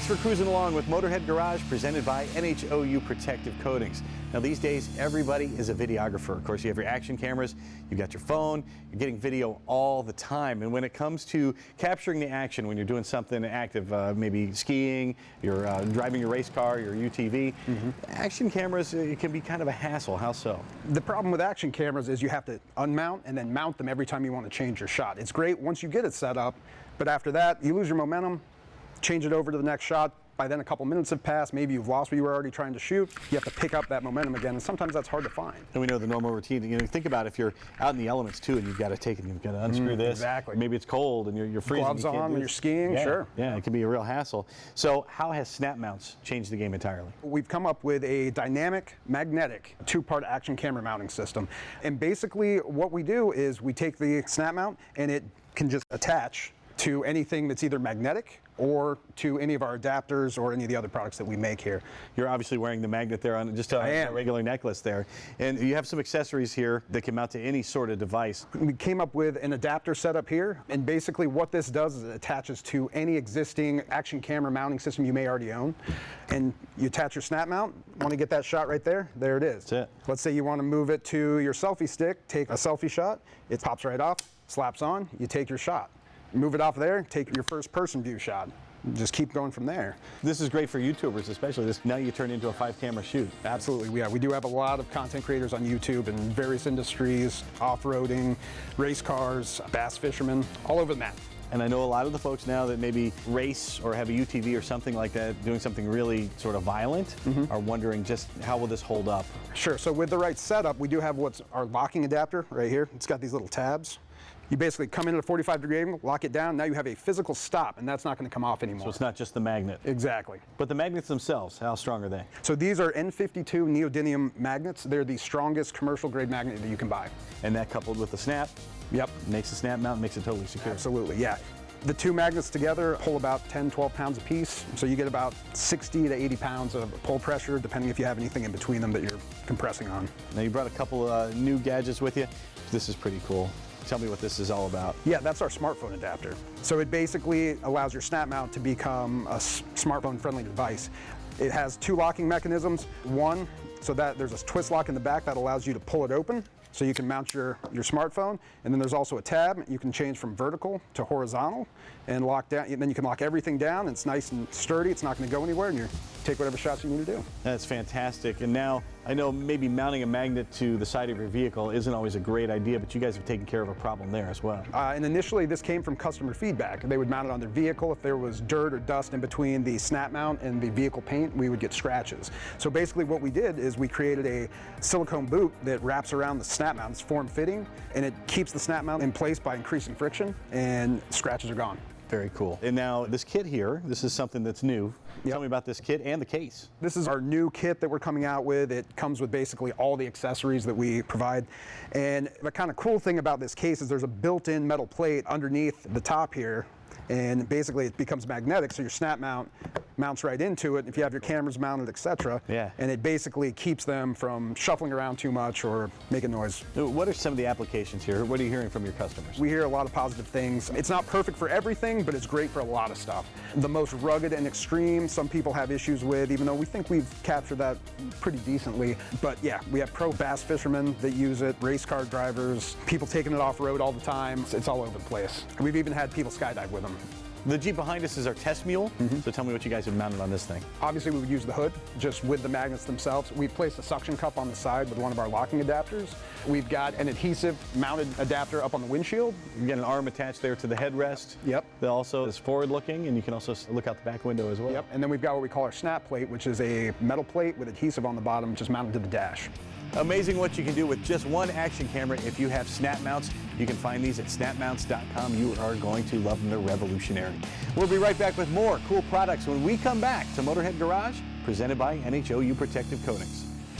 Thanks for cruising along with Motorhead Garage, presented by NHOU Protective Coatings. Now these days, everybody is a videographer. Of course, you have your action cameras, you've got your phone, you're getting video all the time. And when it comes to capturing the action, when you're doing something active, maybe skiing, you're driving your race car, your UTV, action cameras, it can be kind of a hassle. How so? The problem with action cameras is you have to unmount and then mount them every time you want to change your shot. It's great once you get it set up, but after that, you lose your momentum, change it over to the next shot. By then a couple minutes have passed, maybe you've lost what you were already trying to shoot. You have to pick up that momentum again, and sometimes that's hard to find. And we know the normal routine. You know, think about if you're out in the elements too, and you've got to take it, and you've got to unscrew this. Exactly. Maybe it's cold, and you're freezing. Gloves on when you're skiing, yeah, sure. Yeah, it can be a real hassle. So how has snap mounts changed the game entirely? We've come up with a dynamic, magnetic, two-part action camera mounting system. And basically what we do is we take the snap mount, and it can just attach to anything that's either magnetic or to any of our adapters or any of the other products that we make here. You're obviously wearing the magnet there on just a regular necklace there. And you have some accessories here that can mount to any sort of device. We came up with an adapter setup here, and basically what this does is it attaches to any existing action camera mounting system you may already own. And you attach your snap mount, want to get that shot right there? There it is. That's it. Let's say you want to move it to your selfie stick, take a selfie shot, it pops right off, slaps on, you take your shot. Move it off there, take your first person view shot. Just keep going from there. This is great for YouTubers, especially this. Now you turn into a 5-camera shoot. Absolutely, yeah. We do have a lot of content creators on YouTube in various industries, off-roading, race cars, bass fishermen, all over the map. And I know a lot of the folks now that maybe race or have a UTV or something like that, doing something really sort of violent, are wondering just how will this hold up? Sure, so with the right setup, we do have what's our locking adapter right here. It's got these little tabs. You basically come in at a 45-degree angle, lock it down, now you have a physical stop, and that's not going to come off anymore. So it's not just the magnet. Exactly. But the magnets themselves, how strong are they? So these are N52 neodymium magnets. They're the strongest commercial-grade magnet that you can buy. And that coupled with the snap, makes the snap mount, makes it totally secure. Absolutely, yeah. The two magnets together pull about 10, 12 pounds a piece, so you get about 60 to 80 pounds of pull pressure, depending if you have anything in between them that you're compressing on. Now you brought a couple new gadgets with you. This is pretty cool. Tell me what this is all about. Yeah, that's our smartphone adapter. So it basically allows your snap mount to become a smartphone-friendly device. It has two locking mechanisms. One, so that there's a twist lock in the back that allows you to pull it open, so you can mount your smartphone. And then there's also a tab. You can change from vertical to horizontal and lock down. And then you can lock everything down. It's nice and sturdy. It's not going to go anywhere, and you take whatever shots you need to do. That's fantastic. And now I know maybe mounting a magnet to the side of your vehicle isn't always a great idea, but you guys have taken care of a problem there as well. And initially this came from customer feedback. They would mount it on their vehicle. If there was dirt or dust in between the snap mount and the vehicle paint, we would get scratches. So basically what we did is we created a silicone boot that wraps around the snap mount. It's form-fitting, and it keeps the snap mount in place by increasing friction, and scratches are gone. Very cool. And now this kit here, this is something that's new. Tell me about this kit and the case. This is our new kit that we're coming out with. It comes with basically all the accessories that we provide. And the kind of cool thing about this case is there's a built-in metal plate underneath the top here. And basically it becomes magnetic, so your snap mount mounts right into it if you have your cameras mounted, etc. Yeah. And it basically keeps them from shuffling around too much or making noise. What are some of the applications here? What are you hearing from your customers? We hear a lot of positive things. It's not perfect for everything, but it's great for a lot of stuff. The most rugged and extreme, some people have issues with, even though we think we've captured that pretty decently. But yeah, we have pro bass fishermen that use it, race car drivers, people taking it off-road all the time. It's all over the place. We've even had people skydive with them. The Jeep behind us is our test mule, so tell me what you guys have mounted on this thing. Obviously we would use the hood, just with the magnets themselves. We placed a suction cup on the side with one of our locking adapters. We've got an adhesive mounted adapter up on the windshield. You get an arm attached there to the headrest. Yep. That also is forward looking, and you can also look out the back window as well. Yep, and then we've got what we call our snap plate, which is a metal plate with adhesive on the bottom, just mounted to the dash. Amazing what you can do with just one action camera if you have snap mounts. You can find these at snapmounts.com. You are going to love them. They're revolutionary. We'll be right back with more cool products when we come back to Motorhead Garage, presented by NHOU Protective Coatings.